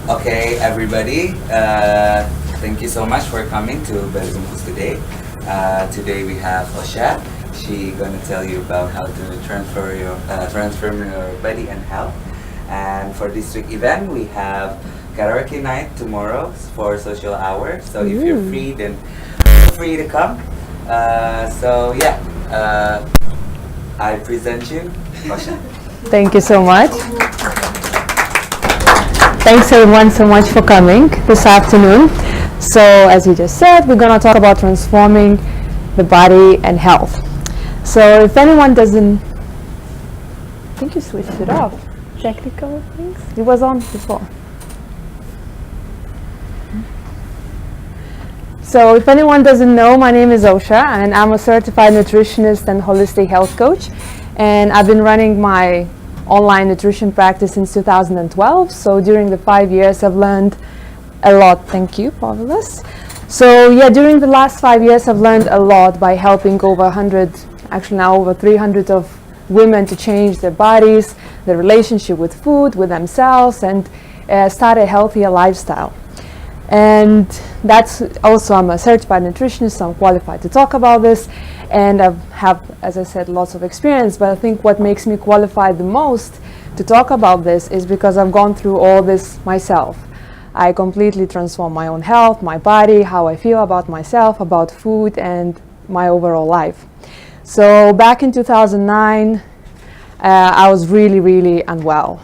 Okay, everybody. Thank you so much for coming to Bungkus today. Today we have Osha. She gonna tell you about how to transform your body and health. And for this week event, we have karaoke night tomorrow for social hour. So if you're free, then feel free to come. I present you, Osha. Thank you so much. Thanks everyone so much for coming this afternoon. So as you just said, we're going to talk about transforming the body and health. So if anyone doesn't, I think you switched it off. Technical things? It was on before. So if anyone doesn't know, my name is Osha and I'm a certified nutritionist and holistic health coach. And I've been running my online nutrition practice since 2012. So during the 5 years, I've learned a lot. Thank you, Pavlos. So yeah, during the last 5 years, I've learned a lot by helping over 100, actually now over 300 of women to change their bodies, their relationship with food, with themselves, and start a healthier lifestyle. And that's also, I'm a certified nutritionist, so I'm qualified to talk about this. And I have, as I said, lots of experience, but I think what makes me qualified the most to talk about this is because I've gone through all this myself. I completely transformed my own health, my body, how I feel about myself, about food, and my overall life. So back in 2009, I was really, really unwell.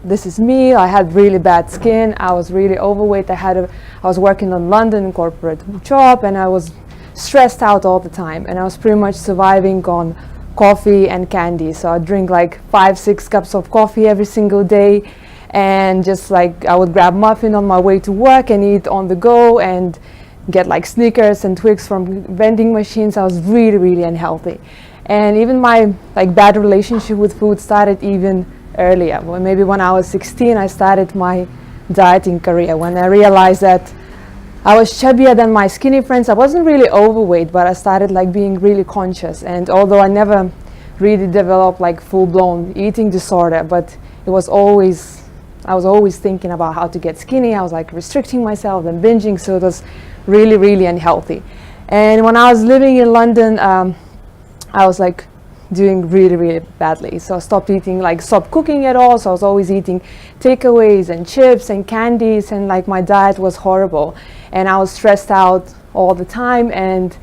This is me. I had really bad skin. I was really overweight. I was working in London corporate job, and I was stressed out all the time, and I was pretty much surviving on coffee and candy. So I'd drink like 5-6 cups of coffee every single day, and just like I would grab muffin on my way to work and eat on the go and get like Snickers and Twix from vending machines. I was really, really unhealthy. And even my like bad relationship with food started even earlier. Well, maybe when I was 16, I started my dieting career when I realized that I was chubbier than my skinny friends. I wasn't really overweight, but I started like being really conscious. And although I never really developed like full-blown eating disorder, but I was always thinking about how to get skinny. I was like restricting myself and binging, so it was really, really unhealthy. And when I was living in London, I was like doing really, really badly. So I stopped cooking at all. So I was always eating takeaways and chips and candies, and like my diet was horrible. And I was stressed out all the time. And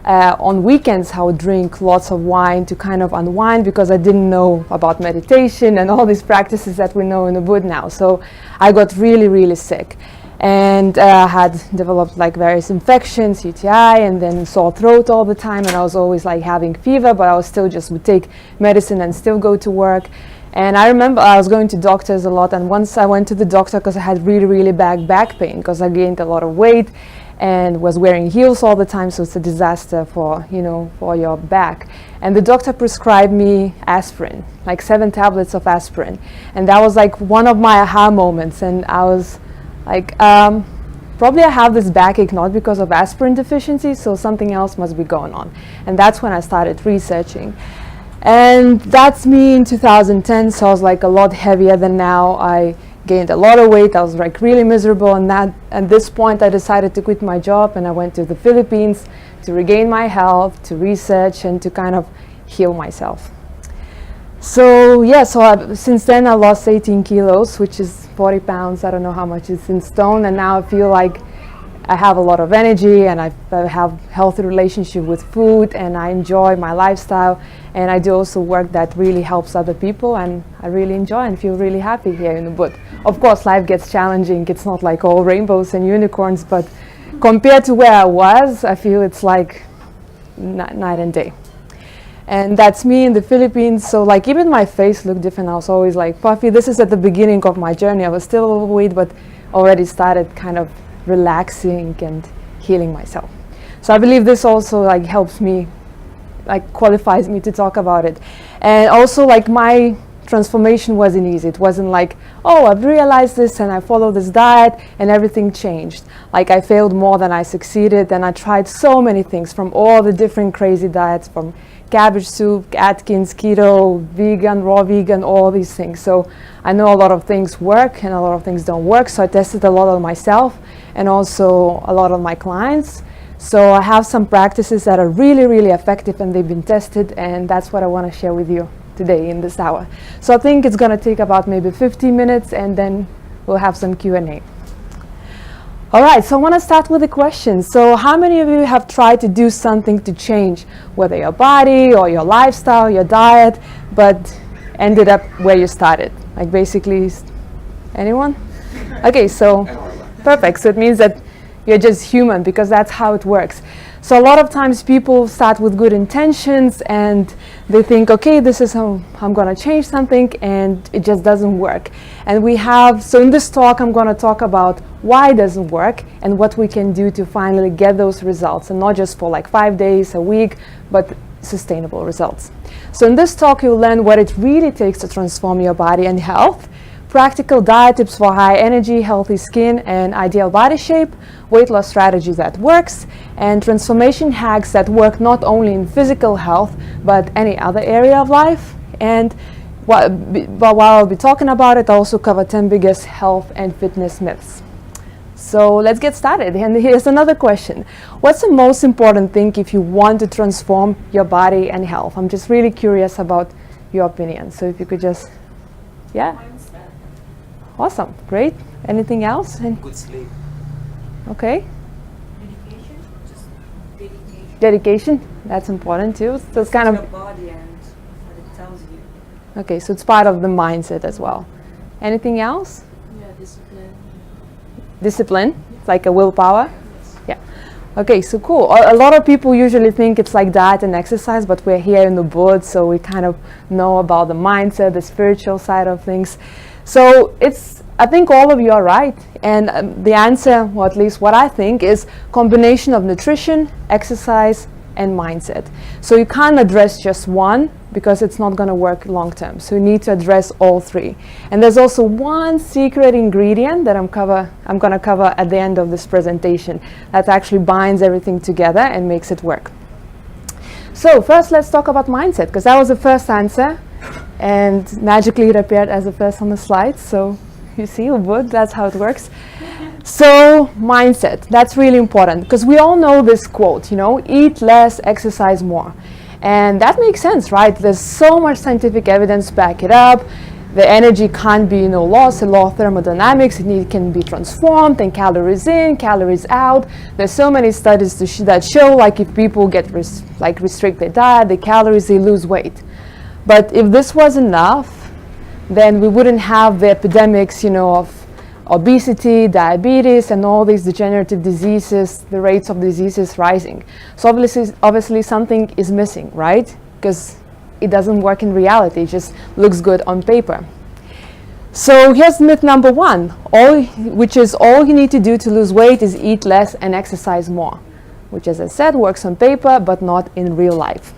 on weekends, I would drink lots of wine to kind of unwind because I didn't know about meditation and all these practices that we know in the Buddha now. So I got really, really sick. And had developed like various infections, UTI, and then sore throat all the time. And I was always like having fever, but I was still just would take medicine and still go to work. And I remember I was going to doctors a lot. And once I went to the doctor because I had really, really bad back pain because I gained a lot of weight and was wearing heels all the time. So it's a disaster for your back. And the doctor prescribed me aspirin, like 7 tablets of aspirin. And that was like one of my aha moments. And I was like, probably I have this backache not because of aspirin deficiency, so something else must be going on. And that's when I started researching. And that's me in 2010, so I was like a lot heavier than now. I gained a lot of weight. I was like really miserable, and at this point I decided to quit my job, and I went to the Philippines to regain my health, to research, and to kind of heal myself. So yeah, since then I lost 18 kilos, which is 40 pounds. I don't know how much it's in stone, and now I feel like I have a lot of energy, and I have healthy relationship with food, and I enjoy my lifestyle, and I do also work that really helps other people, and I really enjoy and feel really happy here in the Ubud. Of course, life gets challenging. It's not like all rainbows and unicorns, but compared to where I was, I feel it's like night and day. And that's me in the Philippines. So like even my face looked different. I was always like puffy. This is at the beginning of my journey. I was still overweight, but already started kind of relaxing and healing myself. So I believe this also like helps me, like qualifies me to talk about it. And also like my transformation wasn't easy. It wasn't like, oh, I've realized this and I follow this diet and everything changed. Like I failed more than I succeeded, and I tried so many things from all the different crazy diets, from cabbage soup, Atkins, keto, vegan, raw vegan, all these things. So I know a lot of things work and a lot of things don't work. So I tested a lot on myself and also a lot of my clients. So I have some practices that are really, really effective and they've been tested, and that's what I want to share with you today in this hour. So I think it's going to take about maybe 15 minutes and then we'll have some Q&A. All right, so I want to start with a question. So how many of you have tried to do something to change, whether your body or your lifestyle, your diet, but ended up where you started? Like basically, anyone? Okay, so perfect. So it means that you're just human, because that's how it works. So a lot of times people start with good intentions and they think, okay, this is how I'm going to change something, and it just doesn't work. And so in this talk, I'm going to talk about why it doesn't work and what we can do to finally get those results, and not just for like 5 days, a week, but sustainable results. So in this talk, you'll learn what it really takes to transform your body and health, practical diet tips for high energy, healthy skin, and ideal body shape, weight loss strategy that works, and transformation hacks that work not only in physical health, but any other area of life. And while I'll be talking about it, I'll also cover 10 biggest health and fitness myths. So let's get started. And here's another question. What's the most important thing if you want to transform your body and health? I'm just really curious about your opinion. So if you could just, yeah. Awesome, great. Anything else? Good sleep. Okay. Dedication, just dedication. Dedication, that's important too. So it's kind Your of, body and what it tells you. okay, so it's part of the mindset as well. Anything else? Yeah, discipline. Discipline, it's like a willpower. Yeah. Okay, so cool. A lot of people usually think it's like diet and exercise, but we're here in the board, so we kind of know about the mindset, the spiritual side of things. So I think all of you are right, and the answer, or at least what I think, is combination of nutrition, exercise, and mindset. So you can't address just one, because it's not going to work long term. So you need to address all three. And there's also one secret ingredient that I'm going to cover at the end of this presentation that actually binds everything together and makes it work. So first, let's talk about mindset, because that was the first answer. And magically it appeared as the first on the slide. So you see, that's how it works. So mindset, that's really important, because we all know this quote, eat less, exercise more. And that makes sense, right? There's so much scientific evidence to back it up. The energy can't be lost. The law of thermodynamics, it can be transformed, and calories in, calories out. There's so many studies that show, like, if people get restrict their diet, the calories, they lose weight. But if this was enough, then we wouldn't have the epidemics, of obesity, diabetes, and all these degenerative diseases, the rates of diseases rising. So obviously something is missing, right? Because it doesn't work in reality, it just looks good on paper. So here's myth number one, which is all you need to do to lose weight is eat less and exercise more, which, as I said, works on paper, but not in real life.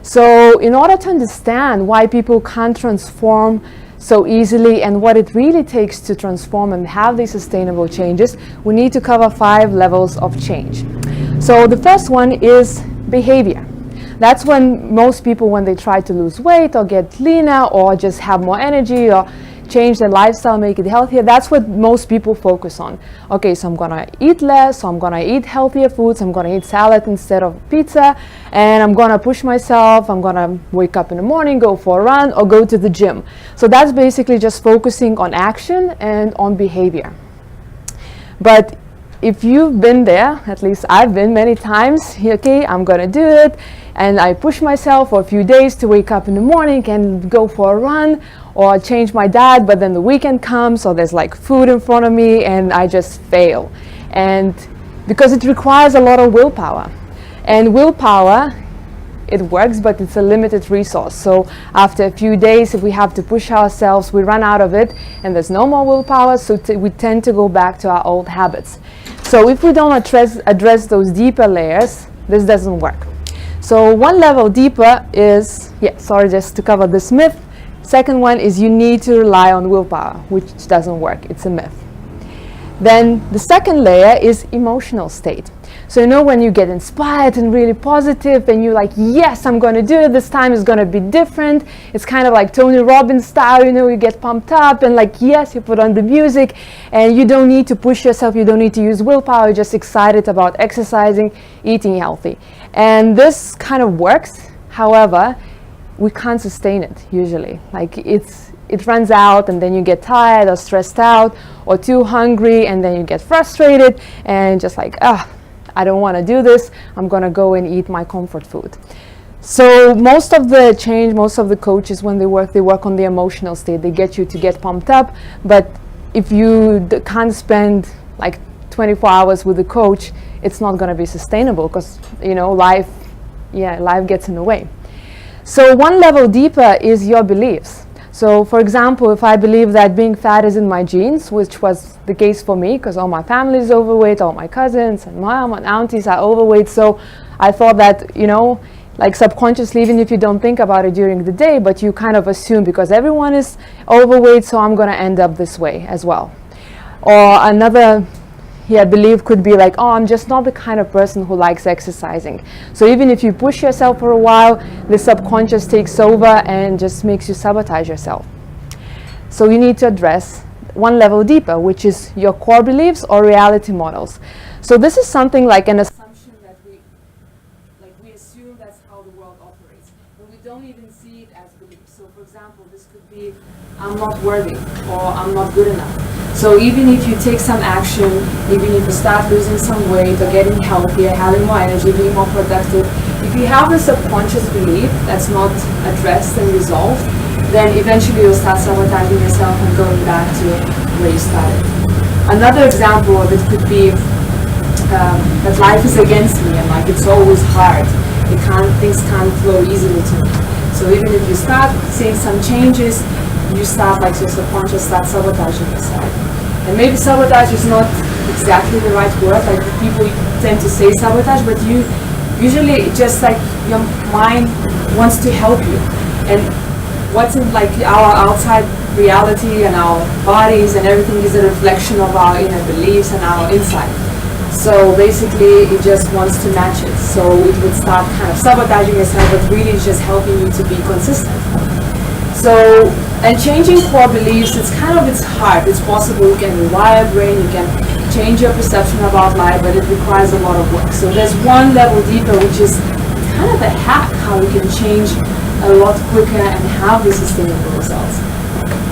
So in order to understand why people can't transform so easily and what it really takes to transform and have these sustainable changes, we need to cover 5 levels of change. So the first one is behavior. That's when most people, when they try to lose weight or get leaner or just have more energy or change their lifestyle, make it healthier, that's what most people focus on. Okay, so I'm gonna eat less, so I'm gonna eat healthier foods, I'm gonna eat salad instead of pizza, and I'm gonna push myself, I'm gonna wake up in the morning, go for a run, or go to the gym. So that's basically just focusing on action and on behavior. But if you've been there, at least I've been many times, okay, I'm gonna do it, and I push myself for a few days to wake up in the morning and go for a run, or change my diet, but then the weekend comes, or there's like food in front of me, and I just fail. And because it requires a lot of willpower. And willpower, it works, but it's a limited resource. So after a few days, if we have to push ourselves, we run out of it, and there's no more willpower, so we tend to go back to our old habits. So if we don't address those deeper layers, this doesn't work. So one level deeper is, just to cover this myth. Second one is you need to rely on willpower, which doesn't work. It's a myth. Then the second layer is emotional state. So you know when you get inspired and really positive and you're like, yes, I'm going to do it, this time is going to be different. It's kind of like Tony Robbins style, you know, you get pumped up and like, yes, you put on the music and you don't need to push yourself, you don't need to use willpower, you're just excited about exercising, eating healthy. And this kind of works. However, we can't sustain it usually. Like it runs out and then you get tired or stressed out or too hungry and then you get frustrated and just like, I don't want to do this. I'm going to go and eat my comfort food. So most of the change, most of the coaches when they work on the emotional state. They get you to get pumped up, but if you can't spend like 24 hours with the coach, it's not going to be sustainable because, you know, life gets in the way. So one level deeper is your beliefs. So for example, if I believe that being fat is in my genes, which was the case for me because all my family is overweight, all my cousins and mom and aunties are overweight, so I thought that, you know, like subconsciously, even if you don't think about it during the day, but you kind of assume because everyone is overweight, so I'm going to end up this way as well. Or another belief could be like, oh, I'm just not the kind of person who likes exercising. So even if you push yourself for a while, the subconscious takes over and just makes you sabotage yourself. So you need to address one level deeper, which is your core beliefs or reality models. So this is something like an assumption that we assume that's how the world operates, but we don't even see it as beliefs. So for example, this could be, I'm not worthy or I'm not good enough. So even if you take some action, even if you start losing some weight or getting healthier, having more energy, being more productive, if you have a subconscious belief that's not addressed and resolved, then eventually you'll start sabotaging yourself and going back to where you started. Another example of it could be that life is against me and like it's always hard. Things can't flow easily to me. So even if you start seeing some changes, you start, like your subconscious starts sabotaging yourself. And maybe sabotage is not exactly the right word, like people tend to say sabotage, but usually just like your mind wants to help you. And what's in like our outside reality and our bodies and everything is a reflection of our inner beliefs and our inside. So basically it just wants to match it. So it would start kind of sabotaging yourself, but really it's just helping you to be consistent. So, and changing core beliefs, it's hard. It's possible, you can rewire your brain, you can change your perception about life, but it requires a lot of work. So there's one level deeper, which is kind of a hack, how you can change a lot quicker and have the sustainable results,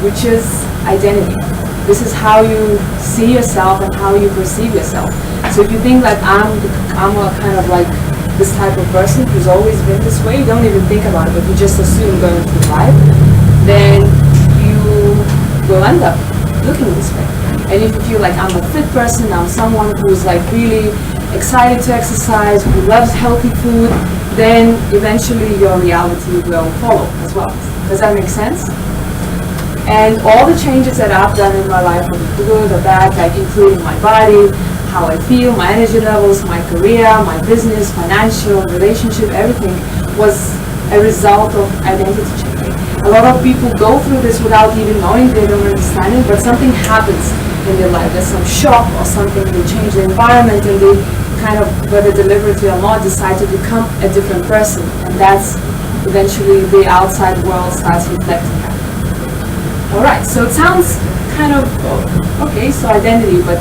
which is identity. This is how you see yourself and how you perceive yourself. So if you think that I'm a kind of like this type of person who's always been this way, you don't even think about it, but you just assume going through life, then you will end up looking this way. And if you feel like I'm a fit person, I'm someone who's like really excited to exercise, who loves healthy food, then eventually your reality will follow as well. Does that make sense? And all the changes that I've done in my life, whether good or bad, like including my body, how I feel, my energy levels, my career, my business, financial, relationship, everything was a result of identity changing. A lot of people go through this without even knowing, they don't understand it, but something happens in their life. There's some shock or something, they change the environment and they kind of, whether deliberately or not, decide to become a different person. And that's eventually the outside world starts reflecting that. Alright, so it sounds kind of, okay, so identity, but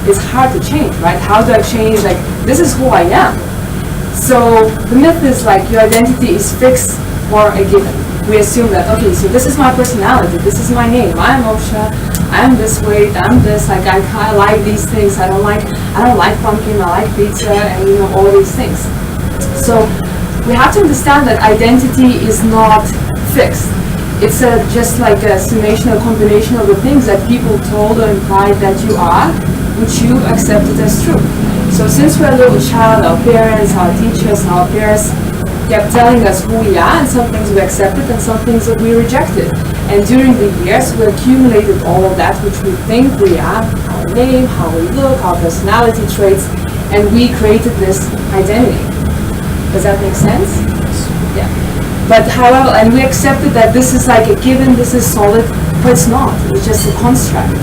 it's hard to change, right? How do I change, like, this is who I am. So the myth is like your identity is fixed or a given. We assume that, okay, so this is my personality, this is my name, I'm Osha, I'm this weight, I'm this, like I like these things, I don't like pumpkin, I like pizza, and you know, all these things. So we have to understand that identity is not fixed. It's just like a summation or combination of the things that people told or implied that you are, which you accepted as true. So since we're a little child, our parents, our teachers, our peers kept telling us who we are, and some things we accepted and some things that we rejected. And during the years, we accumulated all of that which we think we are, our name, how we look, our personality traits, and we created this identity. Does that make sense? Yeah. But however, and we accepted that this is like a given, this is solid, but it's not. It's just a construct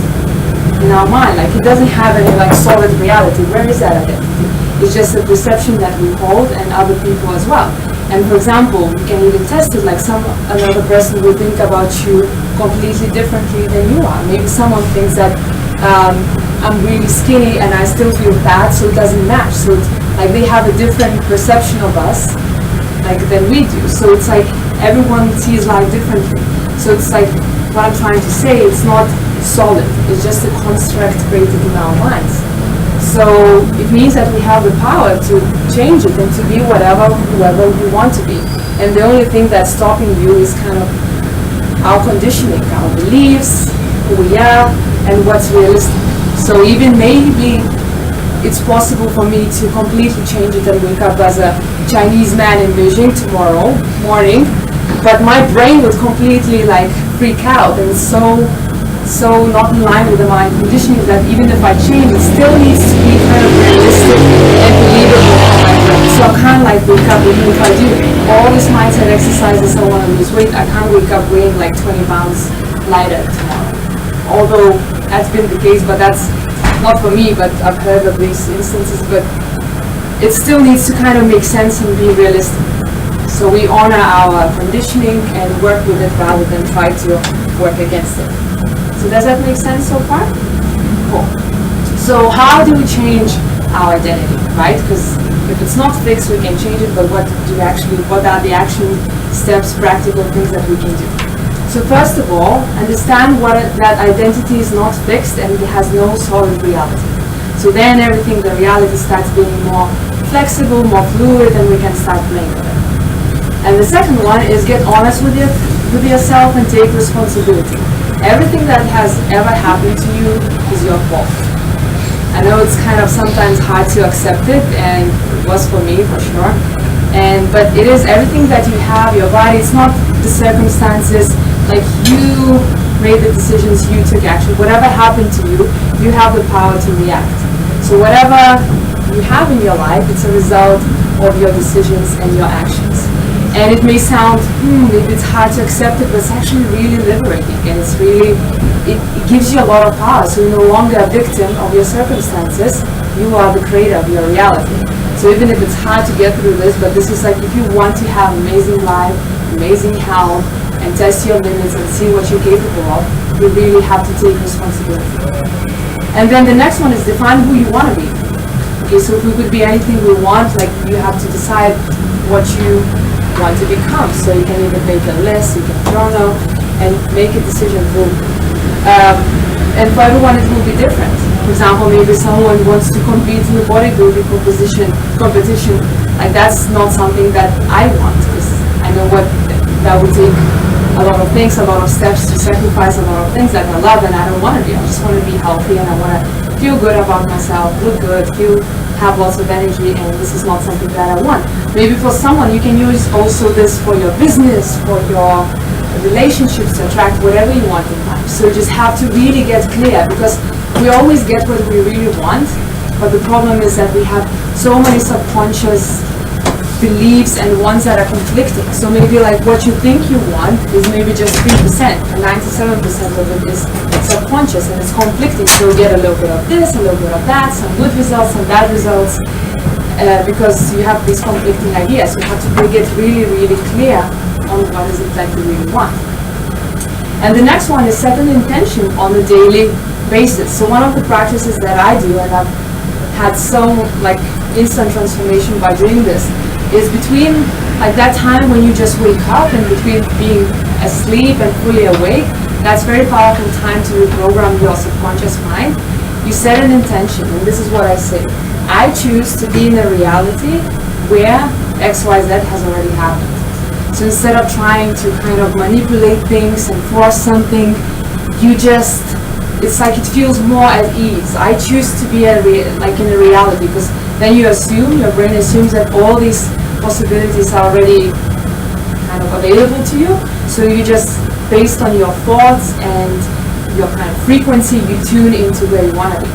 in our mind. Like it doesn't have any like solid reality. Where is that identity? It's just a perception that we hold and other people as well. And for example, we can even test it, like another person will think about you completely differently than you are. Maybe someone thinks that I'm really skinny and I still feel fat, so it doesn't match. So it's like they have a different perception of us like than we do. So it's like everyone sees life differently. So it's like what I'm trying to say, it's not solid. It's just a construct created in our minds. So it means that we have the power to change it and to be whoever we want to be. And the only thing that's stopping you is kind of our conditioning, our beliefs, who we are, and what's realistic. So even maybe it's possible for me to completely change it and wake up as a Chinese man in Beijing tomorrow morning, but my brain would completely like freak out, and it's so not in line with my conditioning that even if I change, it still needs to be kind of realistic and believable for my brain. So I can't like wake up, even if I do all this mindset exercises, I want to lose weight, I can't wake up weighing like 20 pounds lighter tomorrow. Although that's been the case, but that's not for me, but I've heard of these instances, but it still needs to kind of make sense and be realistic. So we honor our conditioning and work with it rather than try to work against it. So does that make sense so far? Cool. So how do we change our identity, right? Because if it's not fixed, we can change it, but what are the action steps, practical things that we can do? So first of all, understand that identity is not fixed and it has no solid reality. So then the reality starts being more flexible, more fluid, and we can start playing with it. And the second one is get honest with yourself and take responsibility. Everything that has ever happened to you is your fault. I know it's kind of sometimes hard to accept it, and it was for me for sure. But it is everything that you have, your body. It's not the circumstances. Like you made the decisions, you took action. Whatever happened to you, you have the power to react. So whatever you have in your life, it's a result of your decisions and your actions. And it may sound, maybe it's hard to accept it, but it's actually really liberating, and it's really, it gives you a lot of power. So you're no longer a victim of your circumstances, you are the creator of your reality. So even if it's hard to get through this, but this is like if you want to have amazing life, amazing health, and test your limits and see what you're capable of, you really have to take responsibility. And then the next one is define who you want to be. Okay, so if we could be anything we want, like you have to decide what you want to become. So you can even make a list, you can journal, and make a decision for. And for everyone it will be different. For example, maybe someone wants to compete in a bodybuilding competition. Like that's not something that I want, because I know what that would take a lot of things, a lot of steps to sacrifice a lot of things that I love and I don't want to be. I just want to be healthy and I want to feel good about myself, look good, have lots of energy, and this is not something that I want. Maybe for someone you can use also this for your business, for your relationships, to attract whatever you want in life. So you just have to really get clear, because we always get what we really want, but the problem is that we have so many subconscious beliefs and ones that are conflicting. So maybe like what you think you want is maybe just 3%, and 97% of it is subconscious and it's conflicting. So you get a little bit of this, a little bit of that, some good results, some bad results, because you have these conflicting ideas. You have to get really, really clear on what is it that you really want. And the next one is set an intention on a daily basis. So one of the practices that I do, and I've had so like instant transformation by doing this, is between like that time when you just wake up and between being asleep and fully awake. That's very powerful time to reprogram your subconscious mind. You set an intention, and this is what I say. I choose to be in a reality where XYZ has already happened. So instead of trying to kind of manipulate things and force something, you just, it's like it feels more at ease. I choose to be like in a reality, because then you assume, your brain assumes that all these possibilities are already kind of available to you. So you just, based on your thoughts and your kind of frequency, you tune into where you want to be.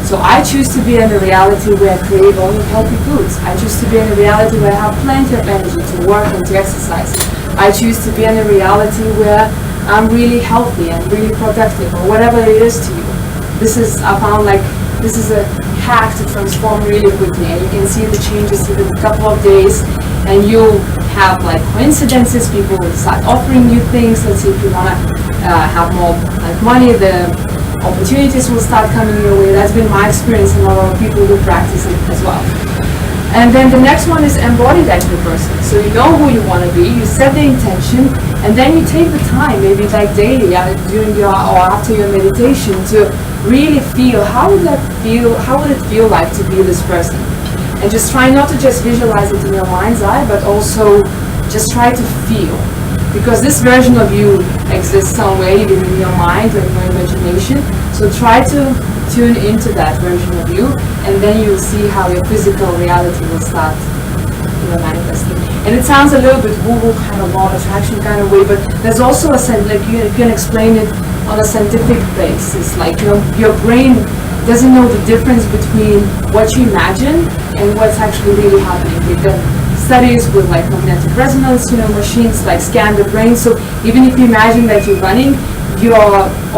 So I choose to be in a reality where I crave only healthy foods. I choose to be in a reality where I have plenty of energy to work and to exercise. I choose to be in a reality where I'm really healthy and really productive, or whatever it is to you. This is, I found like, this is a pack to transform really quickly, and you can see the changes within a couple of days, and you have like coincidences. People will start offering you things. Let's say if you want to have more like money, the opportunities will start coming your way. That's been my experience, and a lot of people who practice it as well. And then the next one is embody that new person. So you know who you want to be, you set the intention, and then you take the time, maybe like daily, during your or after your meditation, to really feel how would it feel like to be this person. And just try not to just visualize it in your mind's eye, but also just try to feel. Because this version of you exists somewhere, even in your mind or in your imagination. So try to tune into that version of you, and then you'll see how your physical reality will start manifesting. And it sounds a little bit woo-woo kind of law of attraction kind of way, but there's also a sense, like you can explain it on a scientific basis. Like your brain doesn't know the difference between what you imagine and what's actually really happening. We've done studies with like magnetic resonance, machines like scan the brain. So even if you imagine that you're running,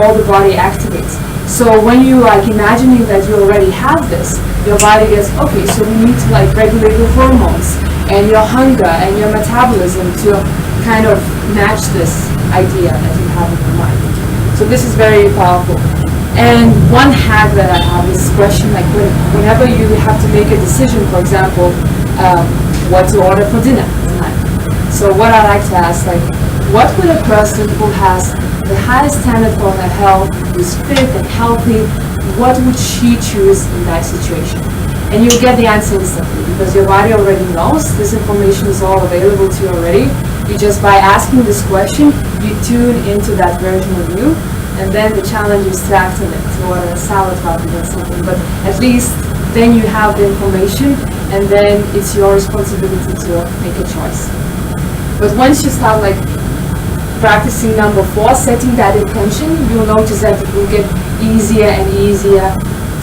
all the body activates. So when you like imagining that you already have this, your body gets, okay, so we need to like regulate your hormones and your hunger and your metabolism to kind of match this idea that you have in your mind. So this is very powerful. And one hack that I have is this question, like whenever you have to make a decision, for example, what to order for dinner tonight. So what I like to ask, like, what would a person who has the highest standard for her health, who's fit and healthy, what would she choose in that situation? And you'll get the answer instantly, because your body already knows. This information is all available to you already. You just, by asking this question, you tune into that version of you, and then the challenge is to act on it, to order a salad rather than something. But at least then you have the information, and then it's your responsibility to make a choice. But once you start like practicing number 4, setting that intention, you'll notice that it will get easier and easier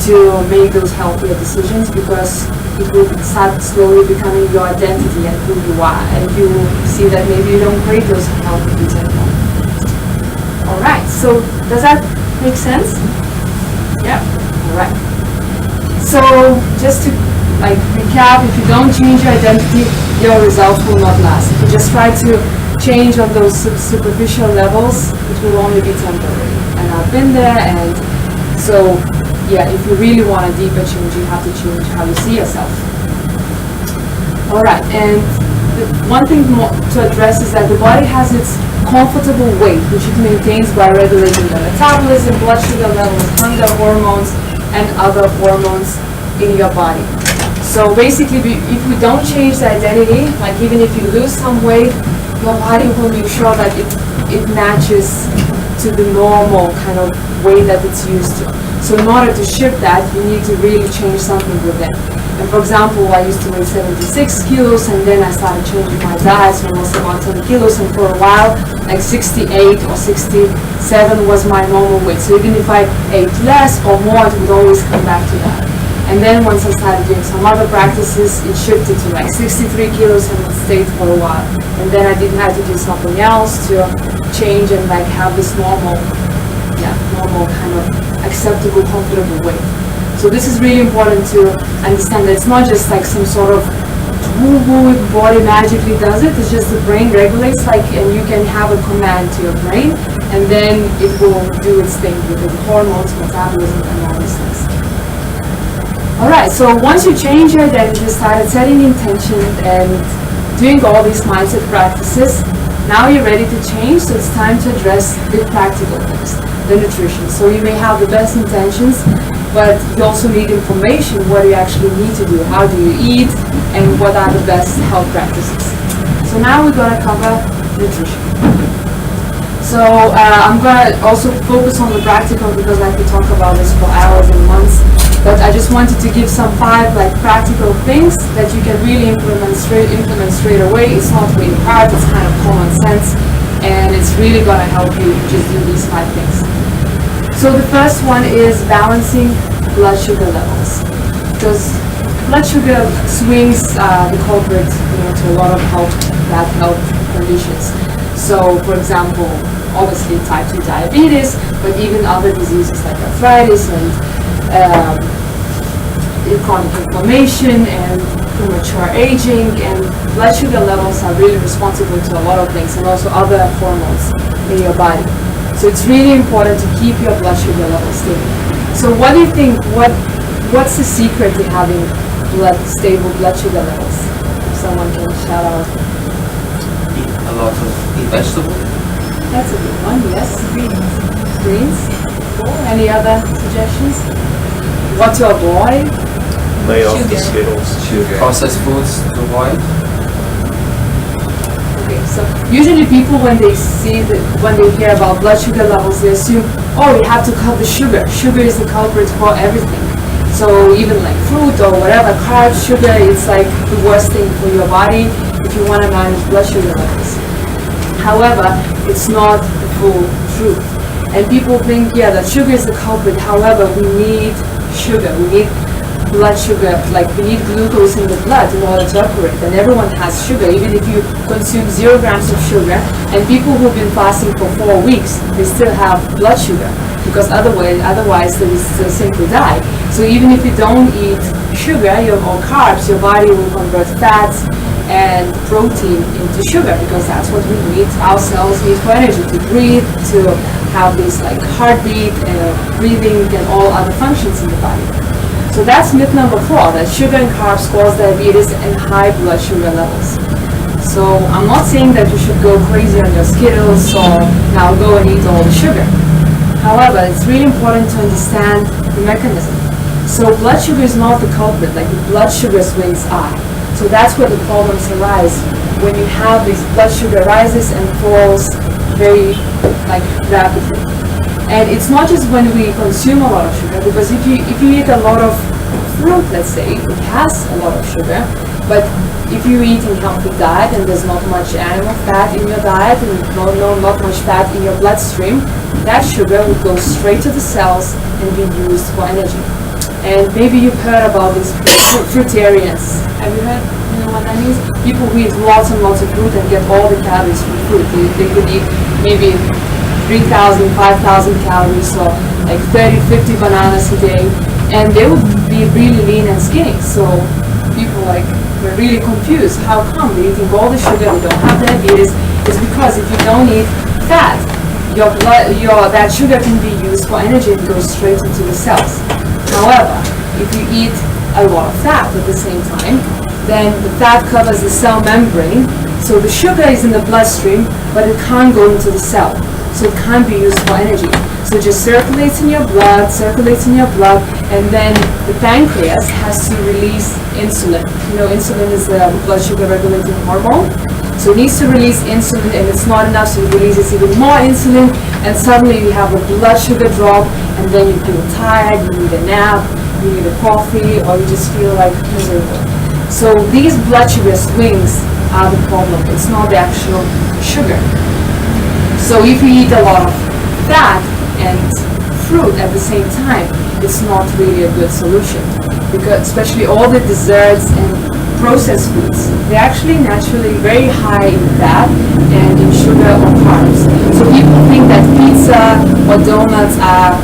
to make those healthier decisions, because it will start slowly becoming your identity and who you are, and you will see that maybe you don't crave those healthy foods anymore. Alright, so does that make sense? Yeah, alright. So just to like recap, if you don't change your identity, your results will not last. If you just try to change on those superficial levels, it will only be temporary. And I've been there, and so yeah, if you really want a deeper change, you have to change how you see yourself. Alright, and one thing to address is that the body has its comfortable weight, which it maintains by regulating the metabolism, blood sugar levels, hunger hormones, and other hormones in your body. So basically, if we don't change the identity, like even if you lose some weight, your body will make sure that it matches to the normal kind of way that it's used to. So in order to shift that, you need to really change something within. And for example, I used to weigh 76 kilos, and then I started changing my diet, so I lost about 10 kilos, and for a while, like 68 or 67 was my normal weight. So even if I ate less or more, it would always come back to that. And then once I started doing some other practices, it shifted to like 63 kilos, and it stayed for a while. And then I didn't have to do something else to change and like have this normal kind of acceptable, comfortable weight. So this is really important to understand that it's not just like some sort of woo-woo body magically does it. It's just the brain regulates, like, and you can have a command to your brain, and then it will do its thing with the hormones, metabolism, and all these things. Alright, so once you change your identity, started setting intention and doing all these mindset practices, now you're ready to change, so it's time to address the practical things, the nutrition. So you may have the best intentions, but you also need information, what do you actually need to do, how do you eat, and what are the best health practices. So now we're going to cover nutrition. So I'm going to also focus on the practical, because I could talk about this for hours and months. But I just wanted to give some 5 like practical things that you can really implement straight away. It's not really hard, it's kind of common sense, and it's really gonna help you just do these 5 things. So the first one is balancing blood sugar levels, because blood sugar swings the culprit, to a lot of bad health conditions. So for example, obviously type 2 diabetes, but even other diseases like arthritis and chronic inflammation and premature aging, and blood sugar levels are really responsible to a lot of things, and also other hormones in your body. So it's really important to keep your blood sugar levels stable. So what do you think, what's the secret to having stable blood sugar levels? If someone can shout out. Eat a lot of vegetables. That's a good one, yes. Greens. Cool. Any other suggestions? What to avoid? Lay off the Sugar. Skittles. Sugar. Processed foods to avoid. Okay, so usually people when they hear about blood sugar levels, they assume, oh, you have to cut the sugar. Sugar is the culprit for everything. So even like fruit or whatever, carbs, sugar, it's like the worst thing for your body if you want to manage blood sugar levels. However, it's not the full truth. And people think, yeah, that sugar is the culprit. However, we need sugar. We need blood sugar, like we need glucose in the blood in order to operate. And everyone has sugar, even if you consume 0 grams of sugar. And people who've been fasting for 4 weeks, they still have blood sugar, because otherwise they will simply die. So even if you don't eat sugar or carbs, your body will convert fats and protein into sugar, because that's what we need. Our cells need for energy, to breathe, to have this like heartbeat and breathing and all other functions in the body. So that's myth number 4, that sugar and carbs cause diabetes and high blood sugar levels. So I'm not saying that you should go crazy on your Skittles or now go and eat all the sugar. However, it's really important to understand the mechanism. So blood sugar is not the culprit, like the blood sugar swings are. So that's where the problems arise, when you have these blood sugar rises and falls very rapidly. And it's not just when we consume a lot of sugar, because if you eat a lot of fruit, let's say, it has a lot of sugar, but if you eat a healthy diet and there's not much animal fat in your diet and not much fat in your bloodstream, that sugar would go straight to the cells and be used for energy. And maybe you've heard about these fruitarians. Have you heard? You know what that means? People who eat lots and lots of fruit and get all the calories from fruit. They could eat maybe 3,000, 5,000 calories, or like 30, 50 bananas a day, and they would be really lean and skinny. So people were really confused. How come they're eating all the sugar, they don't have diabetes? It's because if you don't eat fat, that sugar can be used for energy and goes straight into the cells. However, if you eat a lot of fat at the same time, then the fat covers the cell membrane, so the sugar is in the bloodstream, but it can't go into the cell, so it can't be used for energy. So it just circulates in your blood, and then the pancreas has to release insulin. You know, insulin is the blood sugar regulating hormone. So it needs to release insulin, and it's not enough, so it releases even more insulin, and suddenly you have a blood sugar drop, and then you feel tired, you need a nap, you need a coffee, or you just feel like miserable. So these blood sugar swings are the problem. It's not the actual sugar. So if you eat a lot of fat and fruit at the same time, it's not really a good solution, because especially all the desserts and processed foods, they're actually naturally very high in fat and in sugar or carbs. So people think that pizza or donuts are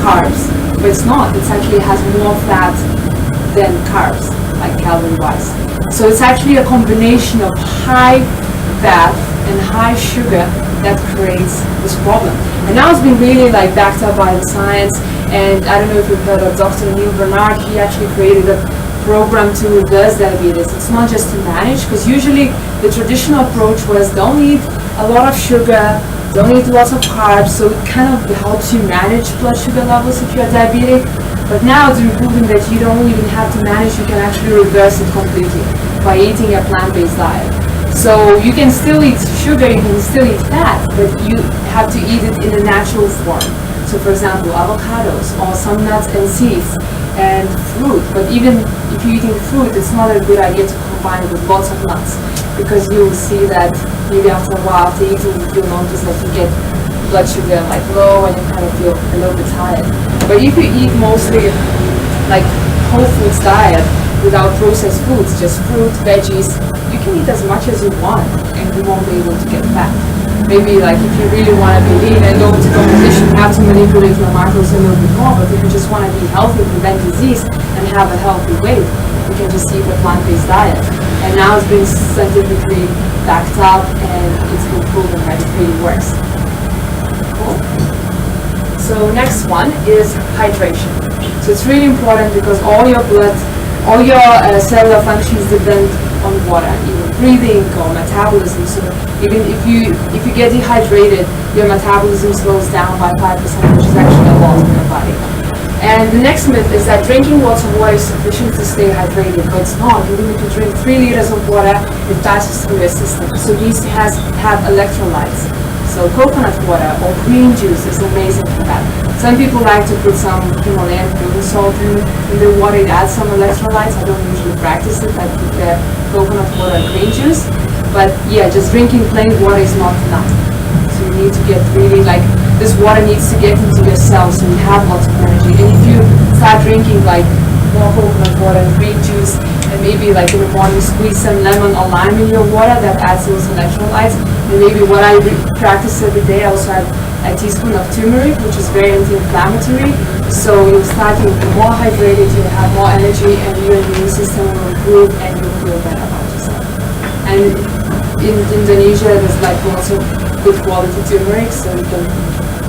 carbs, but it's not. It actually has more fat than carbs, like calorie-wise. So it's actually a combination of high fat and high sugar that creates this problem. And now it's been really backed up by the science, and I don't know if you've heard of Dr. Neil Bernard. He actually created a program to reverse diabetes. It's not just to manage, because usually the traditional approach was don't eat a lot of sugar, don't eat lots of carbs, so it kind of helps you manage blood sugar levels if you're diabetic. But now it's proven that you don't even have to manage, you can actually reverse it completely by eating a plant-based diet. So you can still eat sugar, you can still eat fat, but you have to eat it in a natural form. So for example, avocados or some nuts and seeds and fruit. But even if you're eating fruit, it's not a good idea to combine it with lots of nuts, because you'll see that maybe after a while, after eating, you'll notice that you get blood sugar low and you kind of feel a little bit tired. But if you eat mostly whole foods diet without processed foods, just fruit, veggies, you can eat as much as you want and you won't be able to get fat. maybe like if you really want to be lean and go to competition, you have to manipulate your macros a little bit more. But if you just want to be healthy, prevent disease, and have a healthy weight, you can just eat a plant-based diet. And now it's been scientifically backed up, and it's been proven that it really works. Cool. So next one is hydration. So it's really important because all your blood, all your cellular functions depend on water, even breathing or metabolism. So even if you get dehydrated, your metabolism slows down by 5%, which is actually a lot in your body. And the next myth is that drinking lots of water is sufficient to stay hydrated, but it's not. Even if you drink 3 liters of water, it passes through your system. So these have electrolytes. So coconut water or green juice is amazing for that. Some people like to put some Himalayan pure salt in the water. It adds some electrolytes. I don't usually practice it. I prepare coconut water and green juice. But yeah, just drinking plain water is not enough. So you need to get really like, this water needs to get into your cells so you have lots of energy. And if you start drinking like more coconut water and green juice, and maybe like in the morning squeeze some lemon or lime in your water, that adds those electrolytes. And maybe what I practice every day, I also have a teaspoon of turmeric, which is very anti-inflammatory. So you'll start to be more hydrated, you'll have more energy, and your immune system will improve, and you'll feel better about yourself. And in Indonesia, there's like lots of good quality turmeric, so you can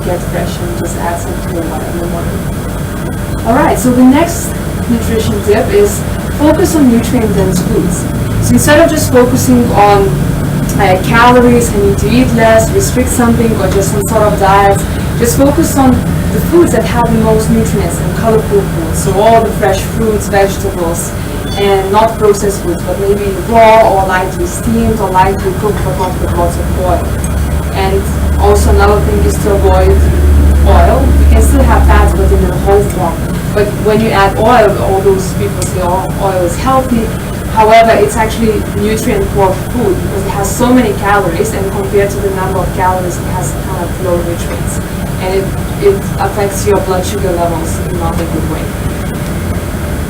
get fresh and just add some to your water in the morning. Alright, so the next nutrition tip is focus on nutrient-dense foods. So instead of just focusing on calories, I need to eat less, restrict something, or just some sort of diet, just focus on the foods that have the most nutrients and colorful foods. So all the fresh fruits, vegetables, and not processed foods, but maybe raw or lightly steamed or lightly cooked, but not with lots of oil. And also another thing is to avoid oil. You can still have fats, but in the whole form. But when you add oil, all those people say oil is healthy. However, it's actually nutrient-poor food because it has so many calories, and compared to the number of calories, it has kind of low nutrients. And it affects your blood sugar levels in not a good way.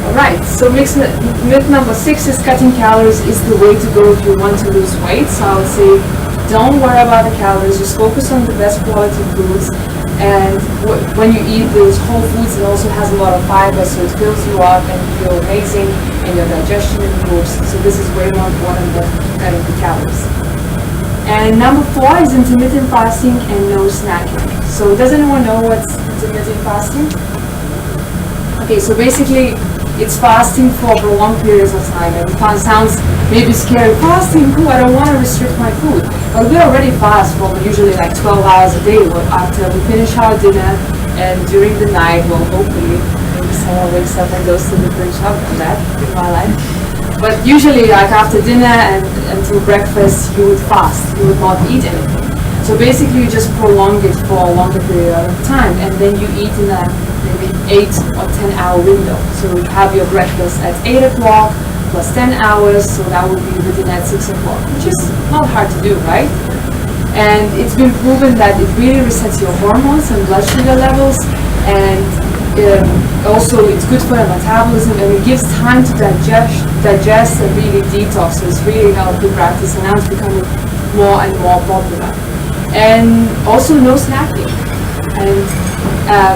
Alright, so myth number 6 is cutting calories is the way to go if you want to lose weight. So I would say don't worry about the calories, just focus on the best quality foods. And when you eat those whole foods, it also has a lot of fiber, so it fills you up and you feel amazing, and your digestion improves. So this is way more important than cutting the calories. And number 4 is intermittent fasting and no snacking. So does anyone know what's intermittent fasting? Okay, so basically it's fasting for prolonged periods of time. And it sounds maybe scary. Fasting, cool, I don't want to restrict my food. But we already fast for usually like 12 hours a day after we finish our dinner, and during the night, well, hopefully, maybe someone wakes up and goes to the fridge. I've done that in my life. But usually, like after dinner and until breakfast, you would fast. You would not eat anything. So basically, you just prolong it for a longer period of time, and then you eat in a maybe 8 or 10 hour window. So you have your breakfast at 8 o'clock plus 10 hours, so that would be within at 6 o'clock, which is not hard to do, right? And it's been proven that it really resets your hormones and blood sugar levels, and also it's good for your metabolism, and it gives time to digest and really detox. So it's really healthy practice, and now it's becoming more and more popular. And also no snacking. And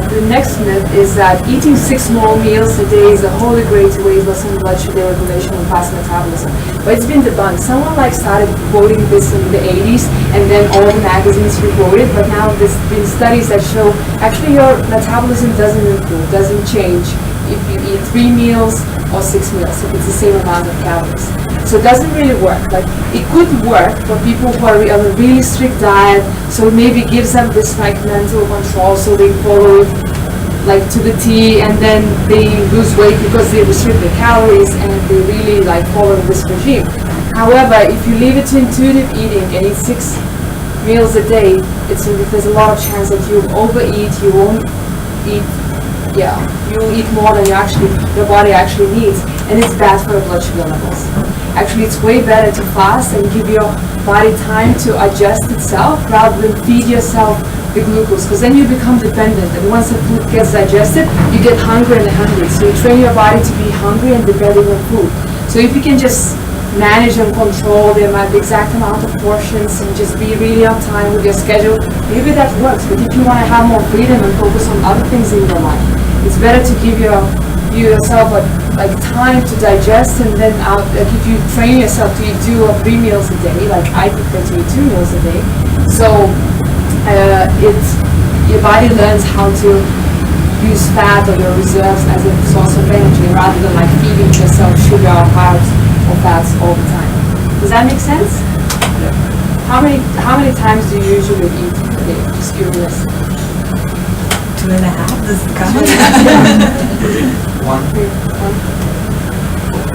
the next myth is that eating 6 small meals a day is a holy grail to weight loss and blood sugar regulation and fast metabolism. But it's been debunked. Someone started quoting this in the 80s, and then all the magazines reported, but now there's been studies that show actually your metabolism doesn't improve, doesn't change if you eat 3 meals or 6 meals, if it's the same amount of calories. So it doesn't really work. Like, it could work for people who are on a really strict diet, so maybe gives them this mental control, so they follow it to the T, and then they lose weight because they restrict their calories and they really follow this regime. However, if you leave it to intuitive eating and eat 6 meals a day, there's a lot of chance that you'll overeat, you won't eat. Yeah, you'll eat more than your body actually needs, and it's bad for your blood sugar levels. Actually, it's way better to fast and give your body time to adjust itself rather than feed yourself the glucose, because then you become dependent, and once the food gets digested, you get hungry and hungry. So you train your body to be hungry and dependent on food. So if you can just manage and control the exact amount of portions and just be really on time with your schedule, maybe that works. But if you want to have more freedom and focus on other things in your life, it's better to give yourself like time to digest, and then like if you train yourself to eat 2 or 3 meals a day, like I prefer to eat 2 meals a day, so your body learns how to use fat or your reserves as a source of energy rather than like feeding yourself sugar or carbs or fats all the time. Does that make sense? Yeah. How many times do you usually eat a day? Just curious. 2.5 does it count? One.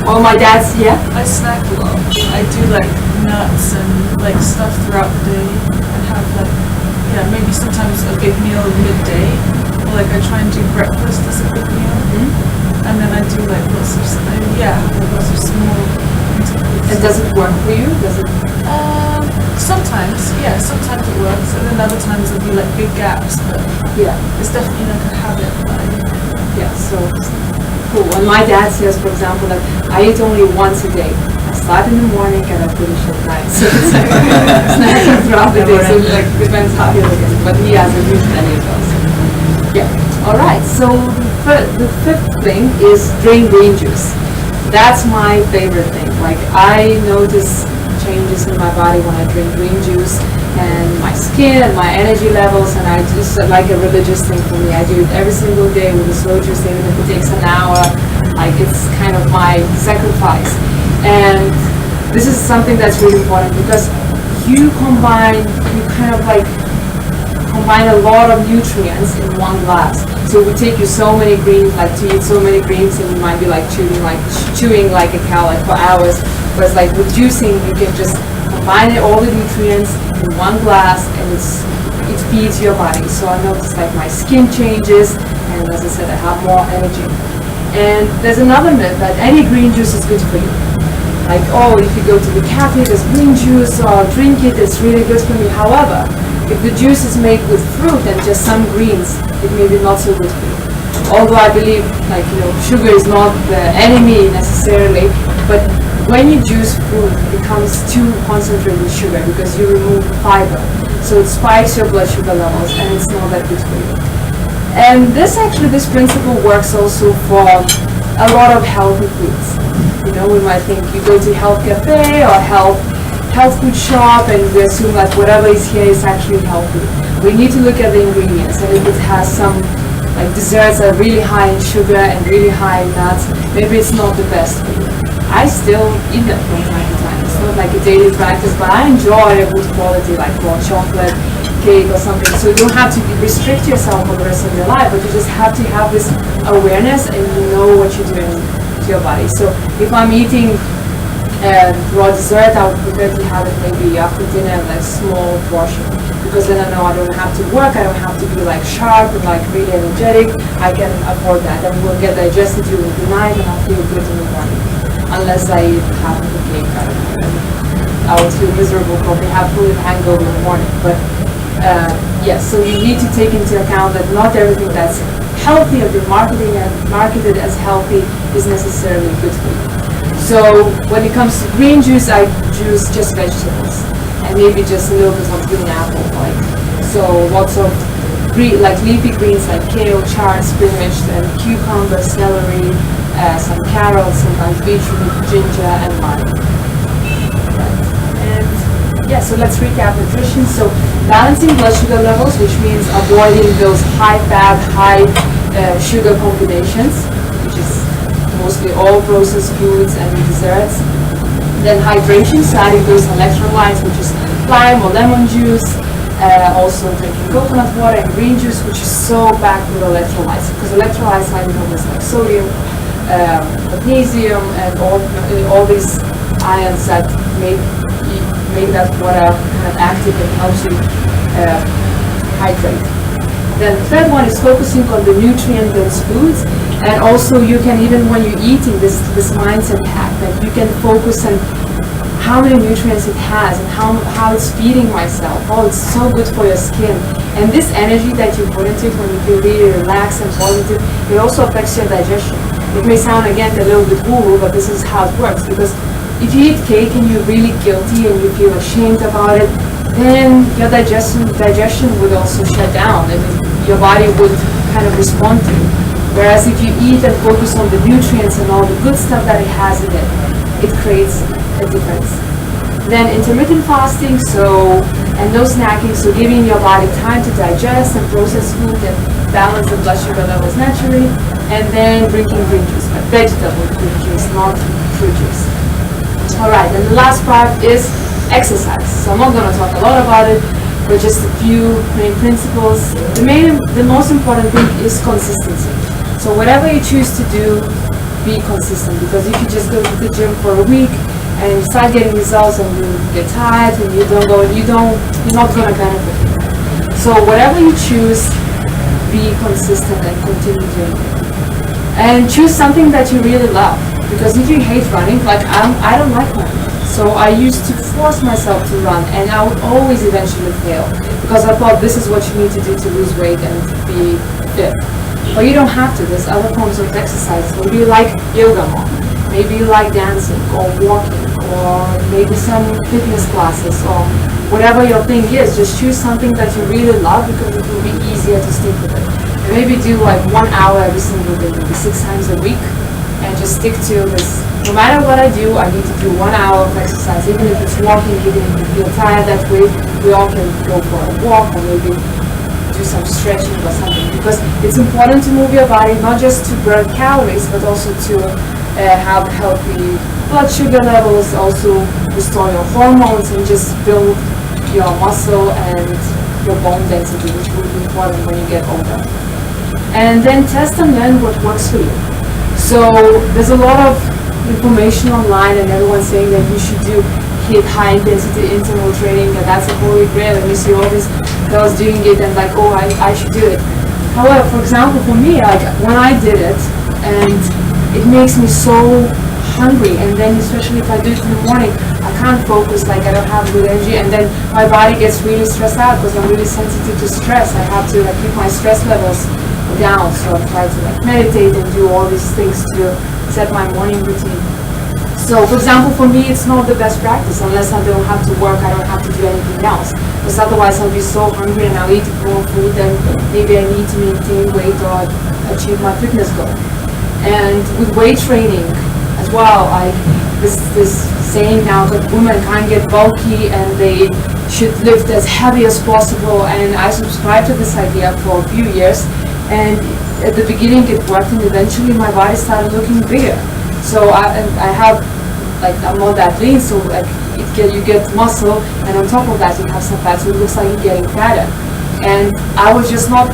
Well, my dad's, yeah. I snack a lot. I do like nuts and like stuff throughout the day and have like, yeah, maybe sometimes a big meal midday. Or like I try and do breakfast as a big meal. And then I do like lots of small intervals. And does it work for you? Does it? Sometimes it works, and then other times there'll be like big gaps, but Yeah. it's definitely like a habit. Yeah, so cool. And my dad says, for example, that I eat only once a day. I start in the morning and I finish at night. So it's like snacking throughout the day. So it like depends how you look at it. But he has a huge many of those. Yeah. All right. So the fifth thing is drink green juice. That's my favorite thing. Like I notice changes in my body when I drink green juice, and my skin and my energy levels, and I just like a religious thing for me. I do it every single day with a slow juice, even if it takes an hour. Like it's kind of my sacrifice. And this is something that's really important because you kind of like combine a lot of nutrients in one glass. So it would take you so many greens, like to eat so many greens, and you might be like chewing like a cow like for hours. Whereas like with juicing, you can just combine all the nutrients in one glass, and it feeds your body. So I noticed like my skin changes, and as I said, I have more energy. And there's another myth that any green juice is good for you. Like, oh, if you go to the cafe, there's green juice, or drink it, it's really good for me. However, if the juice is made with fruit and just some greens, it may be not so good for you. Although I believe, like, sugar is not the enemy necessarily, but when you juice fruit, it becomes too concentrated sugar because you remove fiber. So it spikes your blood sugar levels, and it's not that good for you. And this principle works also for a lot of healthy foods. We might think you go to health cafe or health food shop, and we assume like whatever is here is actually healthy. We need to look at the ingredients, and if it has some like desserts that are really high in sugar and really high in nuts, maybe it's not the best for you. I still eat them from time to time. It's not like a daily practice, but I enjoy a good quality like raw chocolate, cake or something. So you don't have to restrict yourself for the rest of your life, but you just have to have this awareness and you know what you're doing to your body. So if I'm eating raw dessert, I would prefer to have it maybe after dinner, like small portion, because then I know I don't have to work, I don't have to be like sharp and like really energetic. I can afford that, and will get digested during the night, and I'll feel good in the morning. Unless I eat half of the cake, I would feel miserable, probably have full hangover in the morning. But yes, so you need to take into account that not everything that's healthy or been marketed as healthy is necessarily good for you. So when it comes to green juice, I juice just vegetables and maybe just a little bit of green apple. So lots of leafy greens like kale, chard, spinach, and cucumber, celery, some carrots, sometimes beetroot, ginger, and lime. Right. And yeah, so let's recap nutrition. So balancing blood sugar levels, which means avoiding those high fat, high sugar combinations, which is mostly all processed foods and desserts. Then hydration, so adding those electrolytes, which is lime or lemon juice. Also drinking coconut water and green juice, which is so packed with electrolytes, because electrolytes are like sodium, magnesium, and all these ions that make that water kind of active and helps you hydrate. Then the third one is focusing on the nutrient-dense foods, and also you can, even when you're eating, this mindset hack that you can focus on how many nutrients it has and how it's feeding myself. Oh, it's so good for your skin. And this energy that you put into it when you feel really relaxed and positive, it also affects your digestion. It may sound again a little bit woo-woo, but this is how it works, because if you eat cake and you're really guilty and you feel ashamed about it, then your digestion would also shut down and your body would kind of respond to it. Whereas if you eat and focus on the nutrients and all the good stuff that it has in it, it creates a difference. Then intermittent fasting, and no snacking, so giving your body time to digest and process food and balance the blood sugar levels naturally, and then drinking green juice, but vegetable green juice, not fruit juice. Alright, and the last part is exercise. So I'm not going to talk a lot about it, but just a few main principles. The most important thing is consistency. So whatever you choose to do, be consistent, because if you just go to the gym for a week and you start getting results and you get tired and you don't go, you're not going to benefit from that. So whatever you choose, be consistent and continue doing it. And choose something that you really love, because if you hate running, like I don't like running. So I used to force myself to run and I would always eventually fail, because I thought this is what you need to do to lose weight and be fit. But you don't have to. There's other forms of exercise. Maybe you like yoga more. Maybe you like dancing or walking, or maybe some fitness classes, or whatever your thing is. Just choose something that you really love, because it will be easier to stick with it. And maybe do like 1 hour every single day, maybe 6 times a week, and just stick to this. No matter what I do, I need to do 1 hour of exercise, even if it's walking, even if you feel tired that way. We all can go for a walk, or maybe do some stretching or something, because it's important to move your body, not just to burn calories, but also to have healthy blood sugar levels, also restore your hormones and just build your muscle and your bone density, which will be important when you get older. And then test and learn what works for you. So there's a lot of information online and everyone's saying that you should do HIIT, high intensity interval training, and that's a holy grail, and you see all these girls doing it and like, oh, I should do it. However, for example, for me, like when I did it, and it makes me so hungry, and then especially if I do it in the morning, I can't focus, like I don't have good energy, and then my body gets really stressed out because I'm really sensitive to stress. I have to like keep my stress levels down, so I try to like meditate and do all these things to set my morning routine. So, for example, for me, it's not the best practice unless I don't have to work, I don't have to do anything else. Because otherwise I'll be so hungry and I'll eat more food, and maybe I need to maintain weight or achieve my fitness goal. And with weight training as well, this saying now that women can't get bulky and they should lift as heavy as possible, and I subscribed to this idea for a few years, and at the beginning it worked, and eventually my body started looking bigger. So I have, like, I'm not that lean, so like you get muscle, and on top of that you have some fat, so it looks like you're getting fatter. And I was just not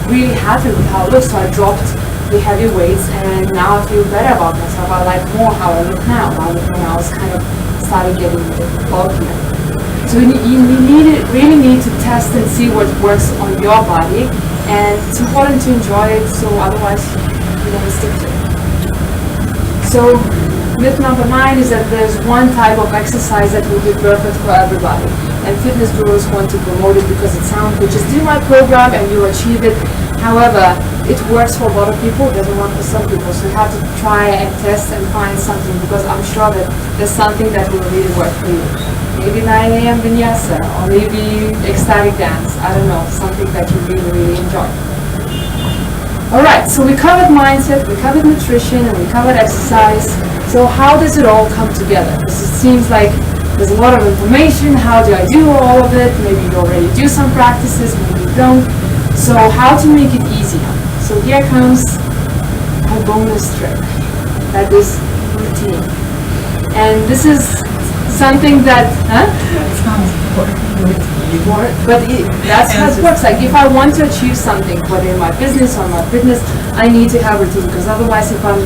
really happy with how it looks, so I dropped the heavy weights, and now I feel better about myself. I like more how I look now. When I was kind of started getting bulkier. So you really need to test and see what works on your body, and it's important to enjoy it, so otherwise you don't stick to it. So myth number 9 is that there's one type of exercise that will be perfect for everybody, and fitness gurus want to promote it because it sounds good. Just do my program and you'll achieve it. However, it works for a lot of people, it doesn't work for some people, so you have to try and test and find something, because I'm sure that there's something that will really work for you. Maybe 9 a.m. vinyasa, or maybe ecstatic dance, I don't know, something that you really, really enjoy. Alright, so we covered mindset, we covered nutrition, and we covered exercise. So how does it all come together? Because it seems like there's a lot of information. How do I do all of it? Maybe you already do some practices, maybe you don't. So how to make it easier? So here comes a bonus trick, that is routine. And this is something that, that's how it works. Like if I want to achieve something, whether in my business or my fitness, I need to have routine, because otherwise if I'm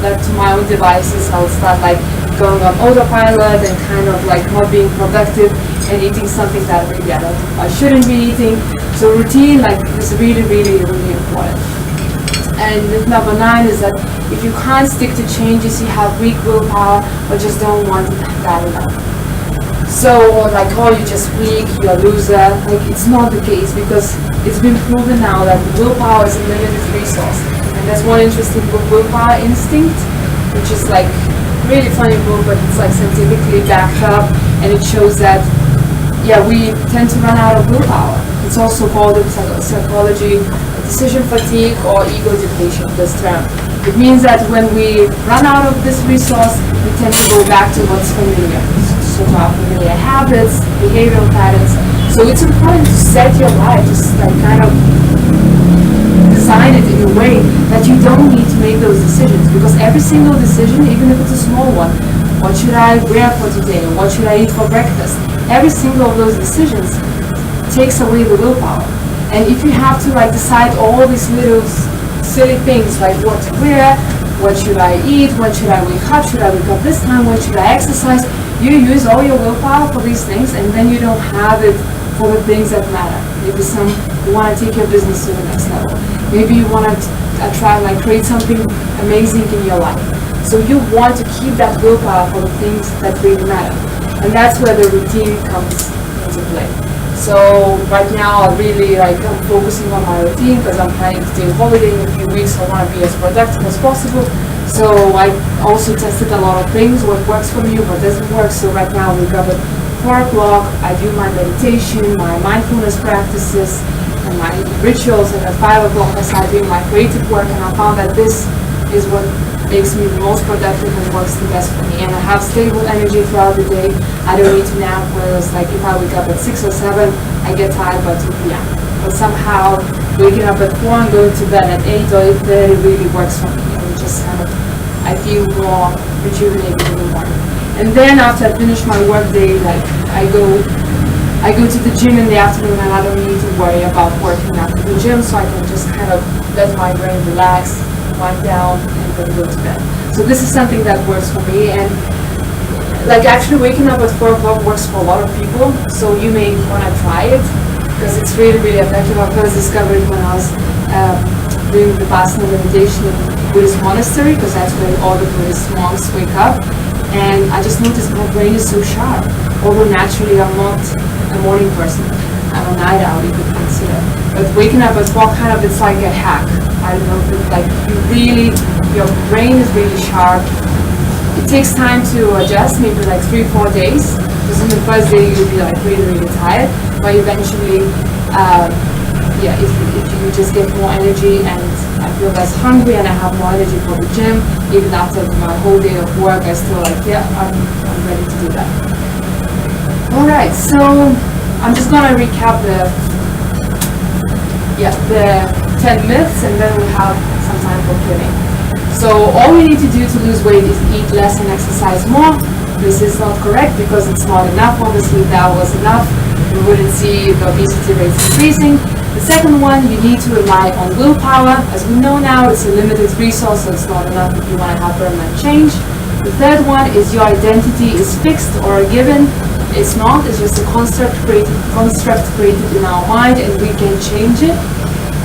left to my own devices, I'll start like going on autopilot and kind of like not being productive and eating something that maybe I shouldn't be eating. So routine is really, really, really important. And myth number 9 is that if you can't stick to changes, you have weak willpower or just don't want it bad enough. So like, oh, you're just weak, you're a loser. Like, it's not the case, because it's been proven now that willpower is a limited resource. And there's one interesting book, Willpower Instinct, which is like really funny book, but it's like scientifically backed up, and it shows that we tend to run out of willpower. It's also called in psychology decision fatigue or ego depletion, this term. It means that when we run out of this resource, we tend to go back to what's familiar. So to our familiar habits, behavioral patterns. So it's important to set your life, just like kind of design it in a way that you don't need to make those decisions, because every single decision, even if it's a small one, what should I wear for today, or what should I eat for breakfast, every single of those decisions takes away the willpower. And if you have to like decide all these little silly things like what to wear, what should I eat, when should I wake up this time, when should I exercise, you use all your willpower for these things, and then you don't have it for the things that matter. Maybe you want to take your business to the next level. Maybe you want to try and like create something amazing in your life. So you want to keep that willpower for the things that really matter. And that's where the routine comes into play. So right now I'm focusing on my routine because I'm planning to take a holiday in a few weeks. I want to be as productive as possible. So I also tested a lot of things, what works for me, what doesn't work. So right now we got at 4 o'clock, I do my meditation, my mindfulness practices, and my rituals, and at 5 o'clock I start doing my creative work, and I found that this is what makes me the most productive and works the best for me. And I have stable energy throughout the day. I don't need to nap, whereas like if I wake up at 6 or 7, I get tired by 2 p.m. But somehow waking up at 4 and going to bed at 8 or 8:30 really works for me. And just kind of, I feel more rejuvenated in the morning. And then after I finish my work day, like I go to the gym in the afternoon, and I don't need to worry about working after the gym, so I can just kind of let my brain relax, wind down, and then go to bed. So this is something that works for me, and like actually waking up at 4 o'clock works for a lot of people, so you may want to try it, because it's really, really effective. I first discovered it when I was doing the Vipassana meditation in a Buddhist monastery, because that's where all the Buddhist monks wake up, and I just noticed my brain is so sharp, although naturally I'm not a morning person. I'm a night owl, you could consider. But waking up at 4 kind of, it's like a hack. I don't know if it's like your brain is really sharp. It takes time to adjust, maybe like 3-4 days. Because in the first day you'll be like really, really tired. But eventually, if you just get more energy, and I feel less hungry, and I have more energy for the gym, even after my whole day of work, I still like, I'm ready to do that. Alright, so I'm just gonna recap the 10 myths, and then we have some time for Q&A. So all we need to do to lose weight is eat less and exercise more. This is not correct, because it's not enough. Obviously, if that was enough, we wouldn't see the obesity rates increasing. The second one, you need to rely on willpower. As we know now, it's a limited resource, so it's not enough if you want to have permanent change. The third one is your identity is fixed or a given. It's not, it's just a construct created in our mind, and we can change it.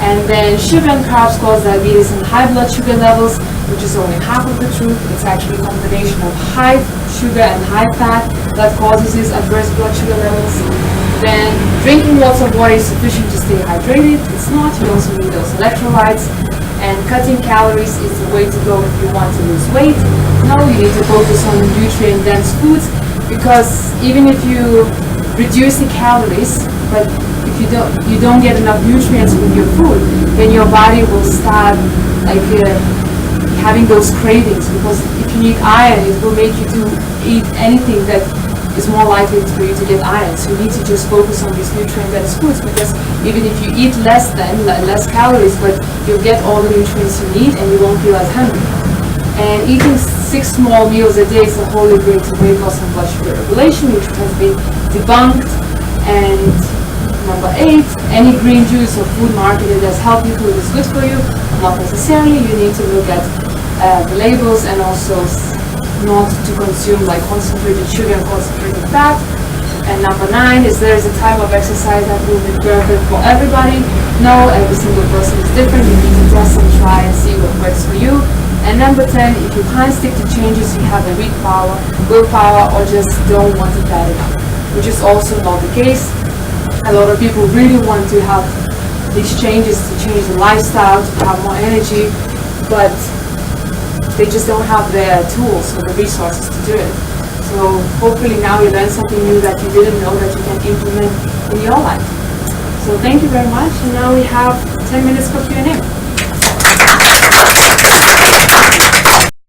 And then sugar and carbs cause diabetes and high blood sugar levels, which is only half of the truth. It's actually a combination of high sugar and high fat that causes these adverse blood sugar levels. Then drinking lots of water is sufficient to stay hydrated. It's not, you also need those electrolytes. And cutting calories is the way to go if you want to lose weight. No, you need to focus on nutrient-dense foods, because even if you reduce the calories, but if you don't get enough nutrients with your food, then your body will start having those cravings, because if you need iron, it will make you eat anything that is more likely for you to get iron. So you need to just focus on these nutrient-dense foods, because even if you eat less calories, but you'll get all the nutrients you need, and you won't feel as hungry. And eating 6 small meals a day is a holy grail to weight loss and blood sugar regulation, which has been debunked. And number 8, any green juice or food marketed as healthy food is good for you. Not necessarily. You need to look at the labels, and also not to consume like concentrated sugar and concentrated fat. And number 9 is there is a type of exercise that will be perfect for everybody. No, every single person is different. You need to test and try and see what works for you. And number 10, if you can't stick to changes, you have a weak willpower, or just don't want it bad enough, which is also not the case. A lot of people really want to have these changes, to change the lifestyle, to have more energy, but they just don't have the tools or the resources to do it. So hopefully now you learned something new that you didn't know that you can implement in your life. So thank you very much, and now we have 10 minutes for Q&A.